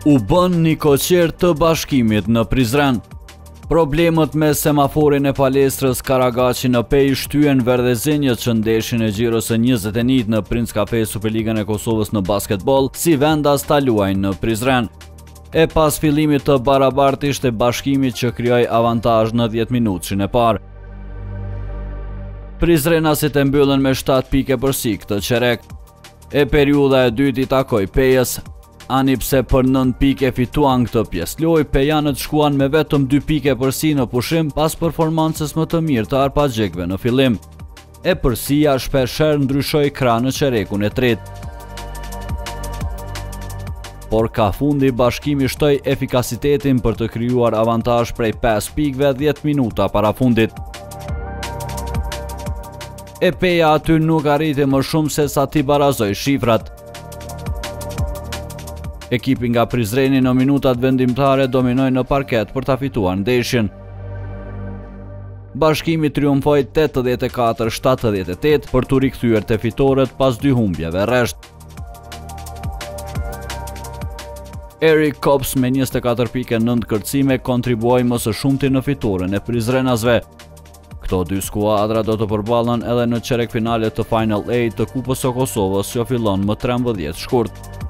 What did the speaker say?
U bën një koqer të Bashkimit në Prizren. Problemet me semaforin e palestrës Karagaçi në Pej shtyen verdhezinjët që ndeshin e gjirës së 21 në Prince Cafe Superligën e Kosovës në basketbol si vendas ta luajnë në Prizren. E pas fillimit të barabartë ishte Bashkimi që krijoi avantazh në 10 minutëshin e parë. Prizrenasit e mbyllën me 7 pike përsi këtë qerek. E periudha e dytë i takoi Pejës, ani pse për 9 pike fituan këtë pjesëlojë, pejanët shkuan me vetëm 2 pike përsi në pushim pas performancës më të mirë të arpagjekëve në fillim. E përsia shpeshherë ndryshoi krah në qerekun e tretë. Por ka fundi Bashkimi shtoi efikasitetin për të krijuar avantazh prej 5 pikëve 10 minuta para fundit. E Peja aty nuk arriti më shumë se sa t'i barazoi shifrat. Ekipi nga Prizreni në minutat vendimtare dominoi në parket për ta fituar ndeshjen. Bashkimi triumfoi 84-78 për t'u rikthyer te fitoret pas 2 humbjeve rresht. Eric Kops me 24 pike 9 kërcime kontribuoi më së shumti në fitoren e prizrenasve. Këto 2 skuadra do të përballen edhe në qerek finale të Final 8 të Kupës së Kosovës që fillon më 13 shkurt.